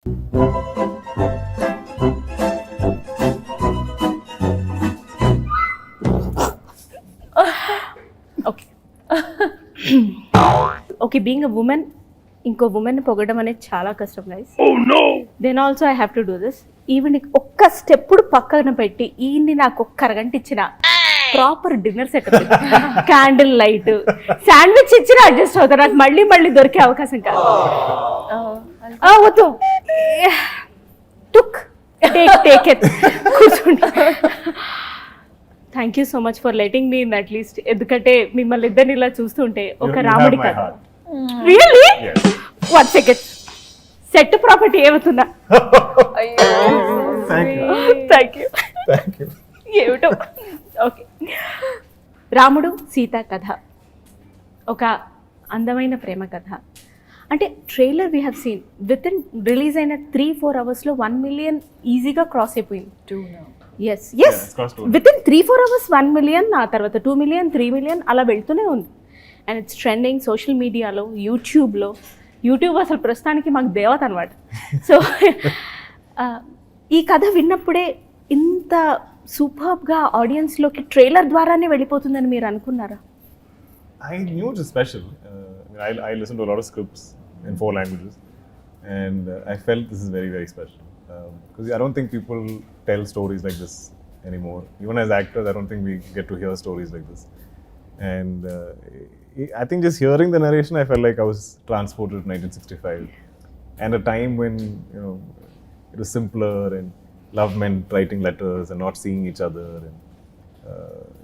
Okay okay being a woman ఇంకో woman పొగడం అనేది చాలా కష్టం guys. Then also I have to do this. Even ఒక్క స్టెప్పుడు పక్కన పెట్టి ఈయన్ని నాకు ఒక్క అరగంట ఇచ్చిన proper dinner set candle light sandwich ఇచ్చిన అడ్జస్ట్ అవుతారు. నాకు మళ్ళీ మళ్ళీ దొరికే అవకాశం కాదు. వద్దు టుక్ టేక్ ఇట్ కూర్చోండి. Thank you so much for letting me in at least. ఎందుకంటే మిమ్మల్ని ఇద్దరిని ఇలా చూస్తుంటే ఒక రాముడి కథ. రియల్లీ 1 సెకండ్ సెట్ ప్రాపర్టీ ఏమవుతుందా? Thank you. ఏమిటో ఓకే. రాముడు సీత కథ ఒక అందమైన ప్రేమ కథ. అంటే trailer we have seen within release అయిన 3-4 అవర్స్లో 1 million ఈజీగా క్రాస్ అయిపోయింది. Yes within 3-4 hours 1 million, ఆ తర్వాత 2 million, 3 million అలా వెళ్తూనే ఉంది. అండ్ ఇట్స్ ట్రెండింగ్ సోషల్ మీడియాలో, యూట్యూబ్ అసలు ప్రస్తుతానికి మాకు దేవత అనమాట. సో ఈ కథ విన్నప్పుడే ఇంత సూపర్బ్గా ఆడియన్స్లోకి ట్రైలర్ ద్వారానే వెళ్ళిపోతుందని మీరు అనుకున్నారా? I knew it was special. I listened to a lot of scripts in 4 languages, and I felt this is very, very special. Because I don't think people tell stories like this anymore. Even as actors, I don't think we get to hear stories like this. And I think just hearing the narration, I felt like I was transported to 1965, and a time when it was simpler and love meant writing letters and not seeing each other. And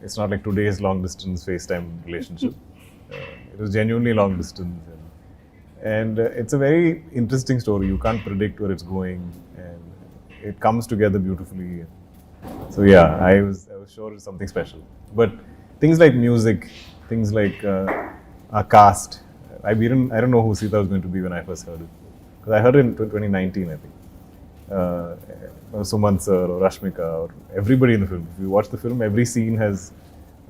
it's not like today's long distance FaceTime relationship. It was genuinely long distance, and it's a very interesting story. You can't predict where it's going, and it comes together beautifully. So yeah, I was sure it's something special. But things like music, things like our cast, I don't know who Sita was going to be when I first heard it, because I heard it in 2019, I think. Suman sir or Rashmika or everybody in the film. If you watch the film, every scene has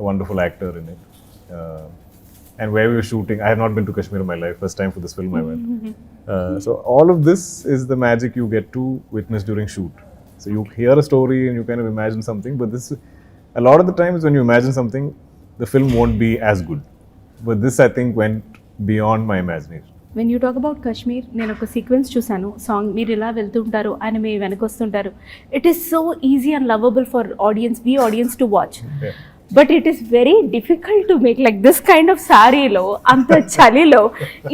a wonderful actor in it. And where we were shooting, I have not been to Kashmir in my life. First time for this film I went. So all of this is the magic you get to witness during shoot. So you hear a story and you kind of imagine something, but a lot of the times when you imagine something, the film won't be as good. But this, I think, went beyond my imagination. When you talk about Kashmir, నేను ఒక sequence చూసాను. Song మీరు ఇలా వెళ్తుంటారు, ఆయన మీ వెనకొస్తుంటారు. It is so easy and lovable for audience to watch. But it is very difficult to make like this kind of సారీలో, అంత చలిలో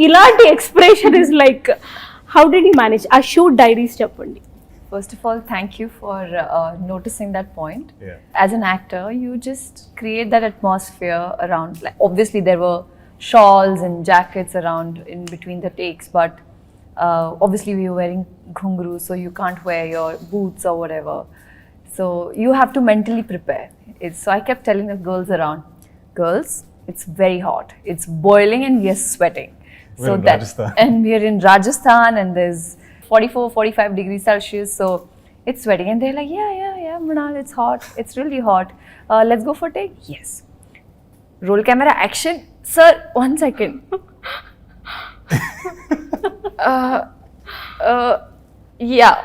ఇలాంటి expression is like how did you manage? ఆ షూట్ డైరీస్ చెప్పండి. First of all, thank you for noticing that point. Yeah. As an actor, you just create that atmosphere around. Like, obviously, there were shawls and jackets around in between the takes, but obviously we were wearing ghungrus, so you can't wear your boots or whatever. So you have to mentally prepare. So I kept telling the girls around, girls, it's very hot. It's boiling and we are sweating. We're in Rajasthan. And we are in Rajasthan and there's 44-45 degrees Celsius, so it's sweating. And they're like, yeah, Mrunal, it's hot. It's really hot. Let's go for a take. Yes. Roll camera, action. Sir, 1 second. Yeah.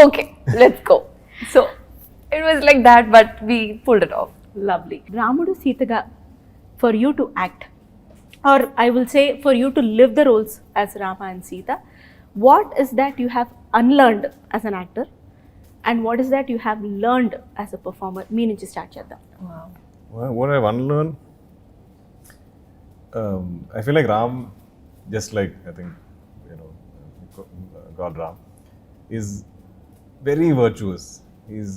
Okay, let's go. So it was like that, but we pulled it off. Lovely. Ramudu Sitaga, for you to act, or I will say for you to live the roles as Rama and Sita, what is that you have unlearned as an actor, and what is that you have learned as a performer? Me nunchi start cheddam. Wow. What I've unlearned, I feel like Ram, just like I think God Ram, is very virtuous. He's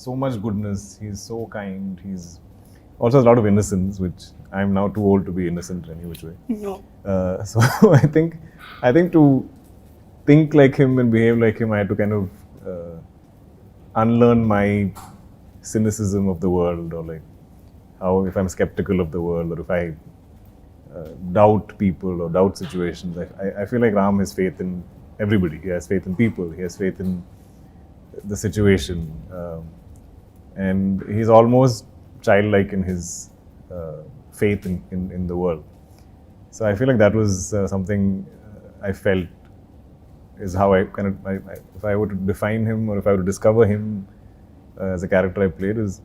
so much goodness. He's so kind. He's also has a lot of innocence, which I'm now too old to be innocent any which way. No. So I think to think like him and behave like him, I had to kind of unlearn my cynicism of the world, or like how if I'm skeptical of the world, or if I doubt people or doubt situations. I feel like Ram has faith in everybody. He has faith in people. He has faith in the situation, and he's almost childlike in his faith in the world. So I feel like that was something I felt is how I kind of, if I were to define him or if I were to discover him as a character I played, is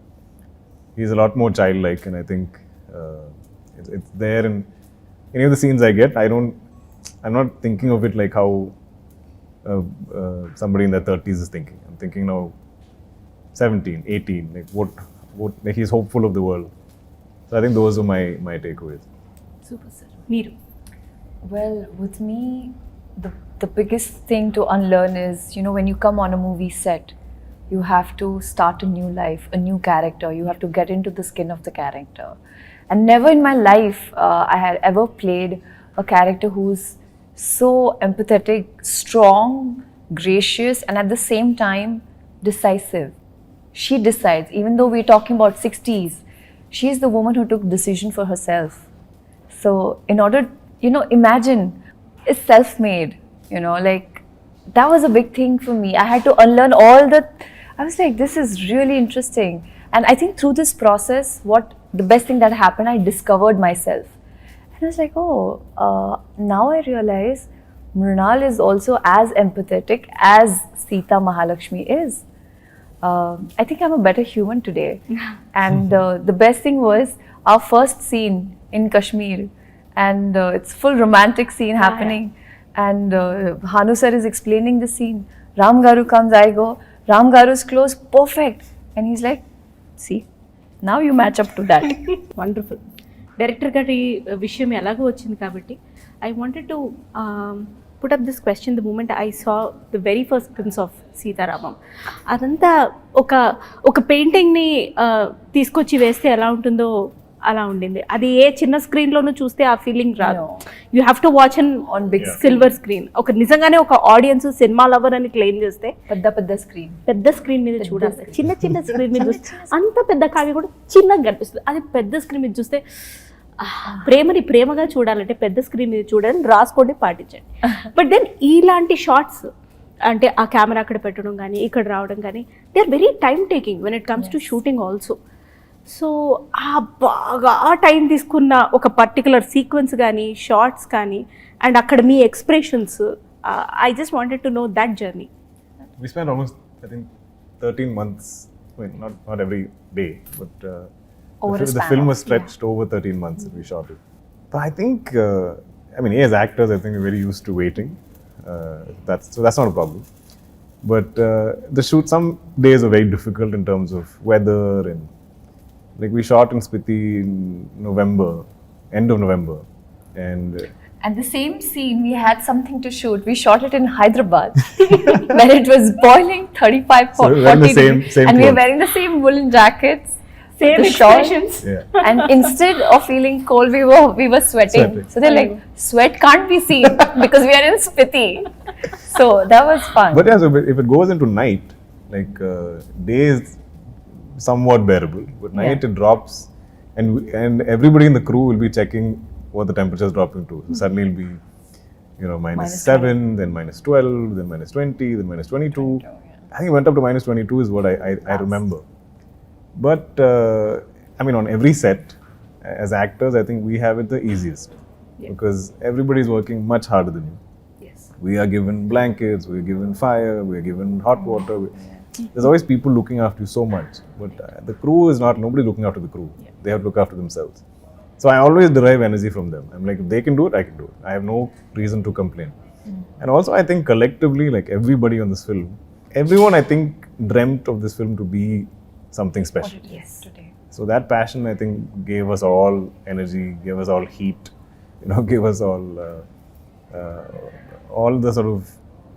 he's a lot more childlike, and I think it's there in any of the scenes I get. I'm not thinking of it like how somebody in their 30s is thinking. I'm thinking now 17, 18, like what like he's hopeful of the world. So I think those are my takeaways. Super sir. మీరు? Well, with me, the biggest thing to unlearn is, you know, when you come on a movie set, you have to start a new life, a new character. You have to get into the skin of the character. And never in my life I had ever played a character who's so empathetic, strong, gracious, and at the same time decisive. She decides, even though we're talking about 60s, she's the woman who took decision for herself. So in order, you know, imagine, it's self-made, you know, like that was a big thing for me. I had to unlearn all the, I was like, this is really interesting. And I think through this process, the best thing that happened, I discovered myself. And I was like, now I realize Mrunal is also as empathetic as Sita Mahalakshmi is. I think I'm a better human today. And the best thing was our first scene in Kashmir, and it's full romantic scene happening. And Hanu sir is explaining the scene. Ram Garu comes, I go, Ram Garu's close, perfect. And he's like, see, now you match up to that. Wonderful. Director గారి విషయం ఎలాగో వచ్చింది కాబట్టి I wanted to put up this question the moment I saw the very first glimpse of Sita Ramam. అదంతా ఒక పెయింటింగ్ని తీసుకొచ్చి వేస్తే ఎలా ఉంటుందో అలా ఉండింది. అది ఏ చిన్న స్క్రీన్లోనూ చూస్తే ఆ ఫీలింగ్ రాదు. You have to watch on big silver screen. ఒక నిజంగానే ఒక ఆడియన్స్ సినిమా లవర్ అని క్లెయిమ్ చేస్తే పెద్ద స్క్రీన్ మీద చూడాలి. చిన్న స్క్రీన్ మీద చూస్తే అంత పెద్ద కావ్య కూడా చిన్నగా కనిపిస్తుంది. అది పెద్ద స్క్రీన్ మీద చూస్తే ప్రేమని ప్రేమగా చూడాలంటే పెద్ద స్క్రీన్ మీద చూడాలని రాసుకోండి, పాటించండి. బట్ దెన్ ఇలాంటి షార్ట్స్ అంటే ఆ కెమెరా అక్కడ పెట్టడం కానీ ఇక్కడ రావడం కానీ they are very time taking when it comes to shooting also. So బాగా టైం తీసుకున్న ఒక పర్టికులర్ సీక్వెన్స్ కానీ షార్ట్స్ కానీ అండ్ అక్కడ మీ expressions, I just wanted to know that journey. We spent almost, I think, 13 months. I mean, not every day, but the film was stretched over 13 months that we shot it. But I think, I mean, as actors, I think we're very used to waiting. That's not a problem. But the shoot, some days are very difficult in terms of weather, and like we shot in Spiti in November, end of November, and the same scene, we had something to shoot. We shot it in Hyderabad, where it was boiling 35, 40 degrees, and we were wearing the same woolen jackets, same expressions. And instead of feeling cold, we were sweating. So they're like, sweat can't be seen because we are in Spiti. So that was fun. But yeah, so if it goes into night, like day is somewhat bearable, but night it drops, and everybody in the crew will be checking what the temperature is dropping to. So suddenly it'll be, you know, -7, then -12, then -20, then -22. I think it went up to -22 is what I remember. But I mean, on every set, as actors, I think we have it the easiest because everybody is working much harder than you. Yes. We are given blankets, we are given fire, we are given hot water. There's always people looking after you so much, but the crew is not, nobody looking after the crew. They have to look after themselves. So I always derive energy from them. I'm like, if they can do it, I can do it. I have no reason to complain. And also I think collectively, like everybody on this film, everyone I think dreamt of this film to be something special. Yes, today. So that passion I think gave us all energy, gave us all heat, you know, gave us all the sort of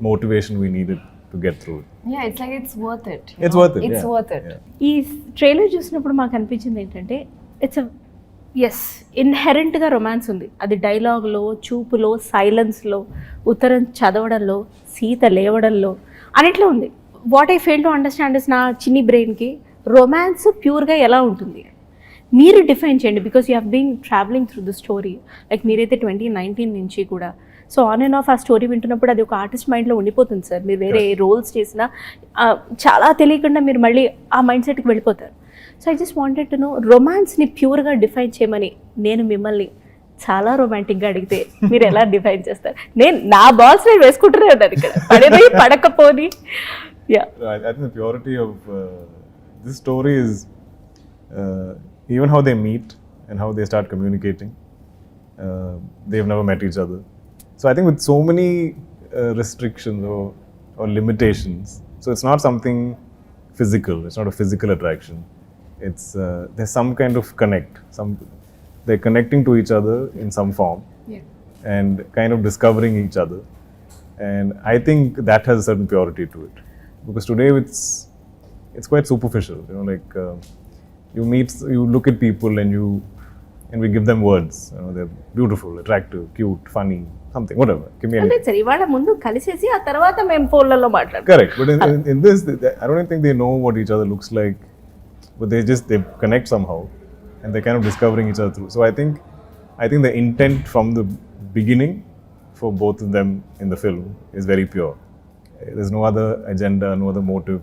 motivation we needed to get through it. Yeah, it's like it's worth it. It's worth it. It's worth it. ఈ trailer చూసినప్పుడు మాకు అనిపించింది ఏంటంటే it's yes ఇన్హెరెంట్గా romance ఉంది. అది డైలాగ్లో, చూపులో, సైలెన్స్లో, ఉత్తరం చదవడంలో, సీత లేవడంలో అన్నిట్లో ఉంది. What I fail to understand is నా చిన్ని బ్రెయిన్కి రొమాన్స్ ప్యూర్గా ఎలా ఉంటుంది మీరు డిఫైన్ చేయండి. Because you have been travelling through the story. Like మీరైతే 2019 నుంచి కూడా సో ఆన్ అండ్ ఆఫ్ ఆ స్టోరీ వింటున్నప్పుడు అది ఒక ఆర్టిస్ట్ మైండ్లో ఉండిపోతుంది సార్. మీరు వేరే రోల్స్ చేసినా చాలా తెలియకుండా మీరు మళ్ళీ ఆ మైండ్ సెట్కి వెళ్ళిపోతారు. So I just wanted to know రొమాన్స్ని ప్యూర్గా డిఫైన్ చేయమని నేను మిమ్మల్ని చాలా రొమాంటిక్గా అడిగితే మీరు ఎలా డిఫైన్ చేస్తారు? నేను నా బాల్స్ నేను వేసుకుంటూనే ఉన్నాను ఇక్కడ, పడిపోయి పడకపోని. Yeah, I think the purity of this story is even how they meet and how they start communicating. They've never met each other. So I think with so many restrictions or limitations, so it's not something physical. It's not a physical attraction. It's there's some kind of connect. They're connecting to each other in some form, and kind of discovering each other. And I think that has a certain purity to it, because today it's quite superficial. You know, like you look at people and we give them words. You know, they're beautiful, attractive, cute, funny, something, whatever. Give me అంటే anything. సరే, ఇవాళ ముందు కలిసేసి ఆ తర్వాత మేము ఫోన్లలో మాట్లాడతాం. Correct, but in this, I don't think they know what each other looks like, but they connect somehow, and they're kind of discovering each other through. So I think the intent from the beginning for both of them in the film is very pure. There's no other agenda, no other motive.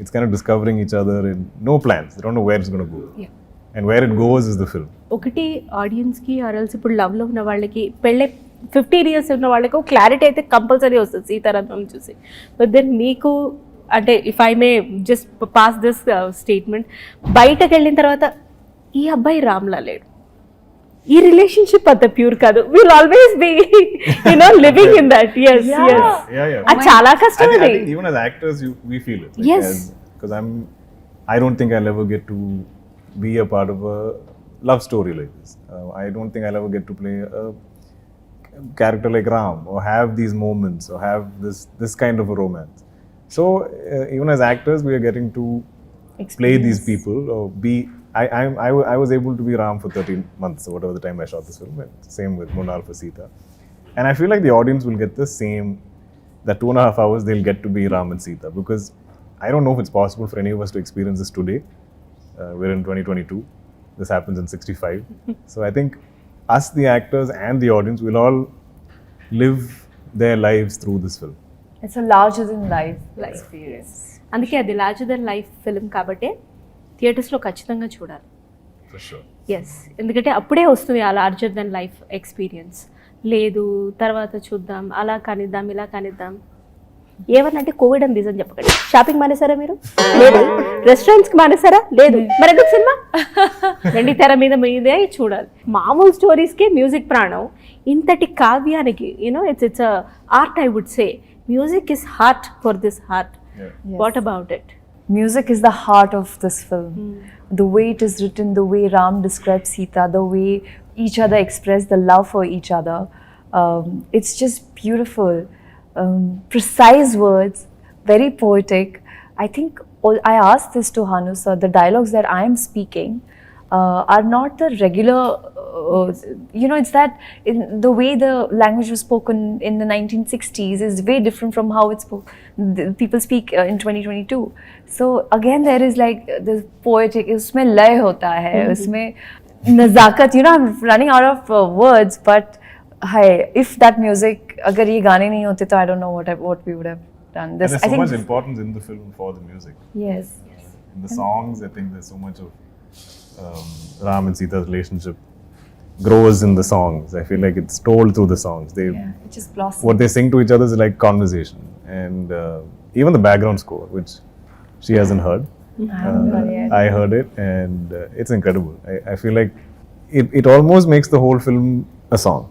It's kind of discovering each other and no plans. They don't know where it's going to go. Yeah. And where it goes is the film. ఒకటి ఆడియన్స్కి ఆర్ఎల్స్ ఇప్పుడు లవ్లో ఉన్న వాళ్ళకి, పెళ్ళై 15 years ఉన్న వాళ్ళకి క్లారిటీ అయితే కంపల్సరీ వస్తుంది సీతారామం చూసి. బట్ దెన్ మీకు అంటే if I may just pass this statement, బయటకు వెళ్ళిన తర్వాత ఈ అబ్బాయి రామ్లా లేడు, ఈ రిలేషన్షిప్ అంత ప్యూర్ కాదు, will always be living in that. yes Yeah. yes Yeah. అది చాలా కష్టం. I అది think even as actors, we feel it. Yes. Because I don't think I'll ever get to be a part of a love story like this. I don't think I'll ever get to play a character like Ram, or have these moments, or have this kind of a romance. So even as actors, we are getting to play these people, or be. I was able to be Ram for 13 months, or whatever the time I shot this film. And same with Mrunal for Sita. And I feel like the audience will get the same, that 2.5 hours they'll get to be Ram and Sita, because I don't know if it's possible for any of us to experience this today. We're in 2022. This happens in 65. So I think us, the actors and the audience, will all live their lives through this film. It's a larger than life experience. అందుకే అది larger than life film కాబట్టి థియేటర్స్లో ఖచ్చితంగా చూడాలి. For sure. Yes, ఎందుకంటే అప్పుడే వస్తుంది ఆ లార్జర్ దెన్ లైఫ్ ఎక్స్పీరియన్స్. లేదు తర్వాత చూద్దాం, అలా కానిద్దాం, ఇలా కానిద్దాం, ఏమన్నంటే కోవిడ్ అని రీజన్ చెప్పకండి. షాపింగ్ మానేసారా మీరు? లేదు. రెస్టారెంట్స్కి మానేసారా? లేదు. మరి ఎందుకు సినిమా? వెండి తెర మీదే చూడాలి. మామూలు స్టోరీస్కే మ్యూజిక్ ప్రాణం. ఇంతటి కావ్యానికి it's art, I would say. Music is heart for this heart. What about it? Music is the heart of this film. The way it is written, the way Ram describes Sita, the way each other express the love for each other. It's just beautiful. Precise words, very poetic. I think I asked this to Hanu sir, the dialogues that I am speaking are not the regular, it's that the way the language was spoken in the 1960s is way different from how it's people speak in 2022. So again, there is like this poetic, usme lay hota hai, usme nazakat, I'm running out of words, but hi, if that music, agar ye gaane nahi hote, to I don't know what we would have done. And there's so much importance in the film for the music. Yes. In the songs, I think there's so much of Ram and Sita's relationship grows in the songs. I feel like it's told through the songs. It just blossoms. What they sing to each other is like conversation. And even the background score, which she hasn't heard. I heard it, and it's incredible. I feel like it almost makes the whole film a song.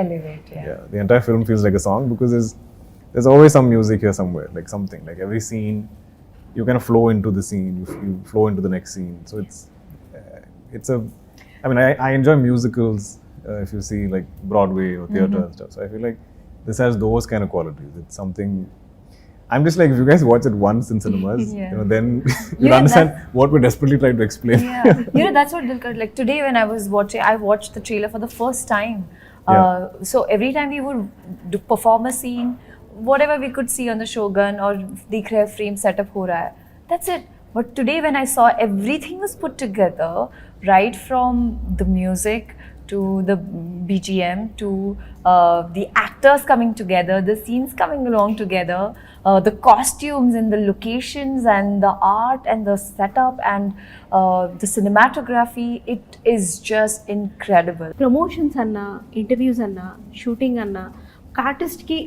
Elevate, Yeah, the entire film feels like a song, because there's always some music here somewhere, like something. Like every scene, you kind of flow into the scene, you flow into the next scene. So I enjoy musicals, if you see like Broadway or theatre and stuff. So I feel like this has those kind of qualities. It's something. I'm just like, if you guys watch it once in cinemas, then you'll understand what we're desperately trying to explain. Yeah, that's what Dulquer, like today when I watched the trailer for the first time. So every time we would perform a scene, whatever we could see on the Shogun or the frame setup ho raha hai, that's it. But today when I saw everything was put together, right from the music to the BGM, to the actors coming together, the scenes coming along together, the costumes and the locations and the art and the setup and the cinematography, it is just incredible. Promotions అన్నా, interviews అన్నా, shooting అన్నా, ఒక ఆర్టిస్ట్కి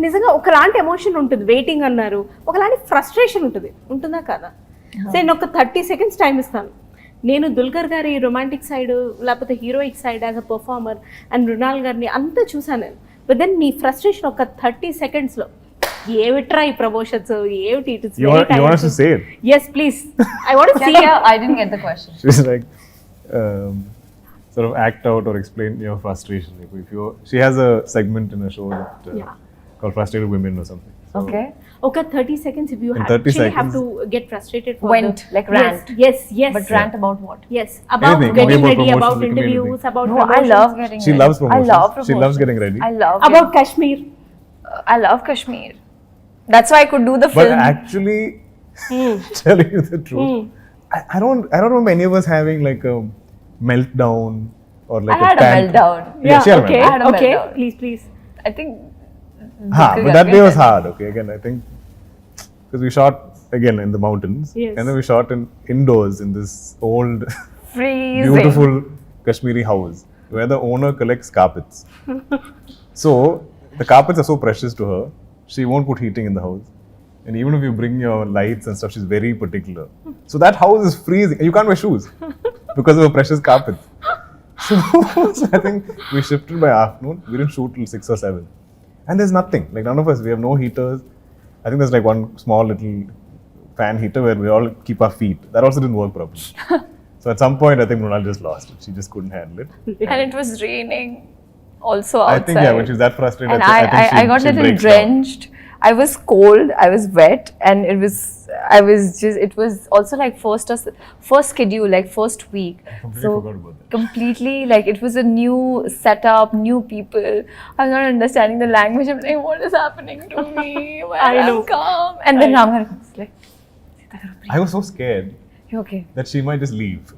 నిజంగా ఒకలాంటి emotion ఉంటుంది. Waiting అన్నారు, ఒకలాంటి ఫ్రస్ట్రేషన్ ఉంటుంది, ఉంటుందా కదా? సో నేను ఒక 30 seconds టైం ఇస్తాను. నేను దుల్కర్ గారి రొమాంటిక్ సైడ్ లేకపోతే heroic side as a performer and Mrunal గారిని అంతా చూసాను నేను. బట్ దెన్ మీ ఫ్రస్ట్రేషన్ ఒక 30 secondsలో ఏమిట్రా ఈ ప్రమోషన్స్, ఏమిటి? You want us to say it? Yes, please. I want to see. Yeah, I didn't get the question. She's like, sort of act out or explain your frustration. She has a segment in a show that, called Frustrated Women or something. So Okay. Okay, 30 seconds if you In 30 actually have seconds. to get frustrated for Went, like rant. Yes, yes. But rant about what? Yes, about Anything, getting about ready, promotions, about it can be interviews, anything. about No, I promotions. love getting She ready. loves promotions. I love promotions. She loves getting ready. I love About Kashmir. I love Kashmir. That's why I could do the But film. actually, telling you the truth, I don't remember any of us having like a meltdown or like I had a meltdown. Yeah, she had a okay, I had a okay. meltdown. Please. I think. But that day was hard. Okay, again, I think because we shot again in the mountains, Yes. and then we shot indoors in this old, Freezing. beautiful Kashmiri house where the owner collects carpets. So the carpets are so precious to her, she won't put heating in the house. And even if you bring your lights and stuff, she's very particular. So that house is freezing. You can't wear shoes because of her precious carpets. So I think we shifted by afternoon. We didn't shoot till 6 or 7. And there's nothing. Like none of us, we have no heaters. I think there's like one small little fan heater where we all keep our feet. That also didn't work properly. So at some point, I think Mrunal just lost it. She just couldn't handle it. And it was raining also outside. I think, yeah, when she's that frustrated, And I think I got she a little breaks down. drenched. I was cold, I was wet, and it was also like first schedule, like first week. Completely forgot about that. Completely, like it was a new setup, new people. I was not understanding the language. I'm like, what is happening to me? Why I know. calm? And then Ramgar was like, Sita Ramam, I was so scared you okay? that she might just leave.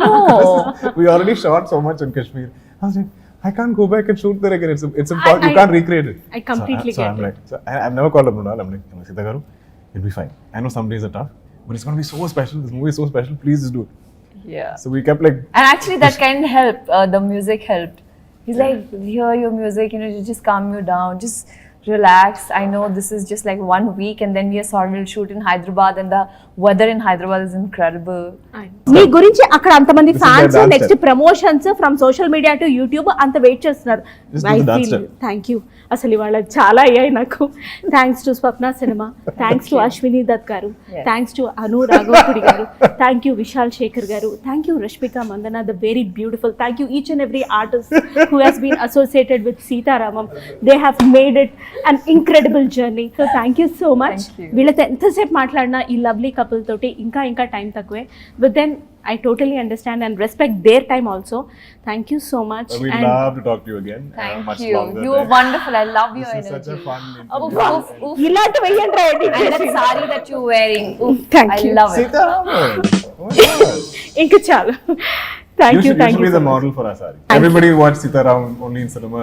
No. We already shot so much in Kashmir. I was like, I can't go back and shoot there again. It's impossible. You can't recreate it. I completely so get I'm it. like, I've never called up Mrunal. I'm like, Sita Garu, it'll be fine. I know some days are tough, but it's going to be so special. This movie is so special. Please just do it. Yeah. So we kept like, And actually, that kind of helped. The music helped. He's like, hear your music, you just calm you down, just relax. I know this is just like 1 week, and then we'll shoot in Hyderabad, and the weather in Hyderabad is incredible. మీ గురించి అక్కడ అంతమంది This is fans, their dance next step. Promotions from social media to YouTube అంత wait చేస్తున్నారు. Just do the dance step. Thank you. అసలు ఇవాళ చాలా అయ్యాయి నాకు. Thanks to Swapna cinema, thanks to Ashwini Dutt గారు, థ్యాంక్స్ టు హను రాఘవపుడి గారు, థ్యాంక్ యూ విశాల్ శేఖర్ గారు, thank you Rashmika Mandanna, the very beautiful. Thank you each and every artist who has been associated with Sita Ramam. They have made it an incredible journey. So thank you so much. Thank you. వీళ్ళతో ఎంతసేపు మాట్లాడినా ఈ lovely couple తోటి ఇంకా time తక్కువే. But then I totally understand and respect their time also. Thank you so much. we'd And love to talk to you again. Thank much you. longer You were than- wonderful. I love your This is such energy. a fun Oof, interview. oof, oof. ఇలాంటి వెయ్యండి రా edit And that చేసి. sari that you're wearing. Oof, Thank I you. love it. Sita Ramam. Oh my God. ఇంకా చాలు. Thank you, You thank should you be so the much. model for our sari. Everybody watch Sita Ramam only in cinemas.